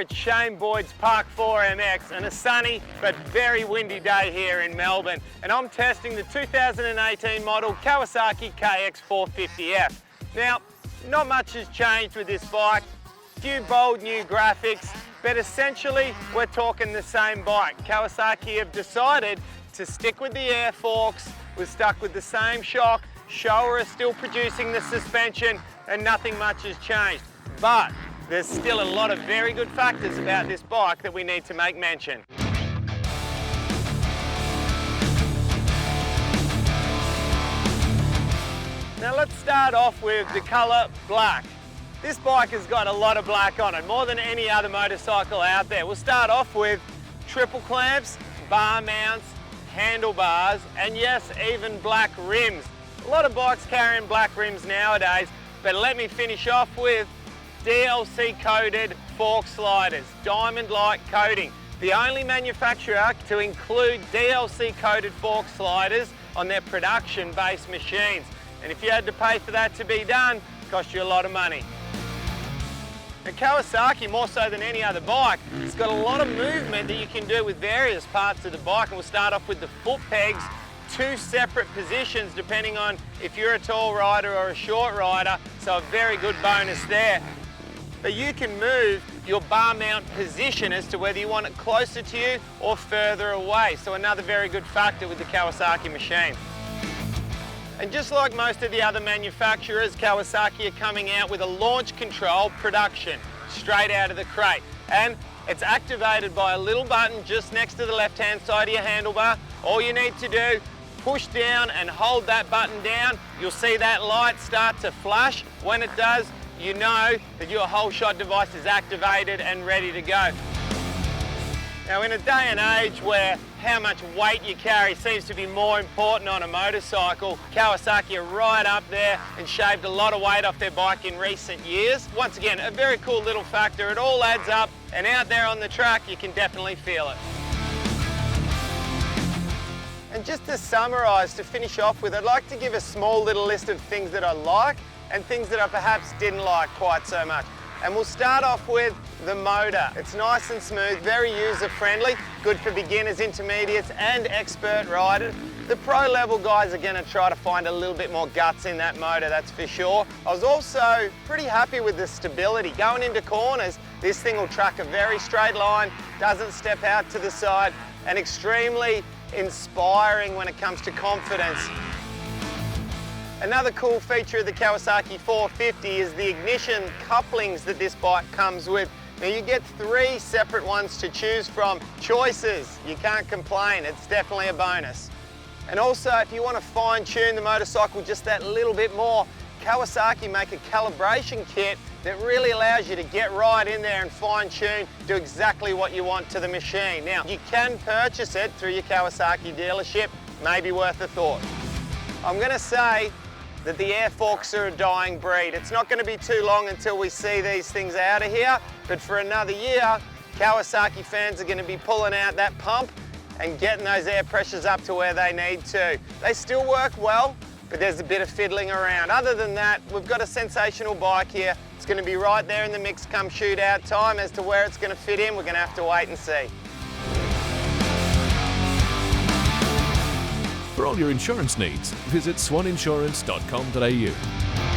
at Shane Boyd's Park 4 MX on a sunny but very windy day here in Melbourne, and I'm testing the 2018 model Kawasaki KX450F. Now, not much has changed with this bike, few bold new graphics, but essentially we're talking the same bike. Kawasaki have decided to stick with the air forks, we're stuck with the same shock, Showa is still producing the suspension, and nothing much has changed. But there's still a lot of very good factors about this bike that we need to make mention. Now let's start off with the colour black. This bike has got a lot of black on it, more than any other motorcycle out there. We'll start off with triple clamps, bar mounts, handlebars, and yes, even black rims. A lot of bikes carrying black rims nowadays, but let me finish off with DLC coated fork sliders, diamond-like coating. The only manufacturer to include DLC coated fork sliders on their production-based machines. And if you had to pay for that to be done, it cost you a lot of money. And Kawasaki, more so than any other bike, it's got a lot of movement that you can do with various parts of the bike. And we'll start off with the foot pegs, two separate positions depending on if you're a tall rider or a short rider, so a very good bonus there. But you can move your bar mount position as to whether you want it closer to you or further away, so another very good factor with the Kawasaki machine. And just like most of the other manufacturers, Kawasaki are coming out with a launch control production straight out of the crate, and it's activated by a little button just next to the left-hand side of your handlebar. All you need to do, push down and hold that button down. You'll see that light start to flash. When it does, you know that your whole shot device is activated and ready to go. Now, in a day and age where how much weight you carry seems to be more important on a motorcycle, Kawasaki are right up there and shaved a lot of weight off their bike in recent years. Once again, a very cool little factor. It all adds up, and out there on the track, you can definitely feel it. And just to summarise, to finish off with, I'd like to give a small little list of things that I like and things that I perhaps didn't like quite so much. And we'll start off with the motor. It's nice and smooth, very user-friendly, good for beginners, intermediates and expert riders. The pro level guys are going to try to find a little bit more guts in that motor, that's for sure. I was also pretty happy with the stability. Going into corners, this thing will track a very straight line, doesn't step out to the side, and extremely inspiring when it comes to confidence. Another cool feature of the Kawasaki 450 is the ignition couplings that this bike comes with. Now you get 3 separate ones to choose from. Choices, you can't complain, it's definitely a bonus. And also, if you want to fine-tune the motorcycle just that little bit more, Kawasaki make a calibration kit that really allows you to get right in there and fine-tune, do exactly what you want to the machine. Now, you can purchase it through your Kawasaki dealership, maybe worth a thought. I'm going to say that the air forks are a dying breed. It's not going to be too long until we see these things out of here, but for another year, Kawasaki fans are going to be pulling out that pump and getting those air pressures up to where they need to. They still work well, but there's a bit of fiddling around. Other than that, we've got a sensational bike here. It's going to be right there in the mix come shootout time. As to where it's going to fit in, we're going to have to wait and see. For all your insurance needs, visit swaninsurance.com.au.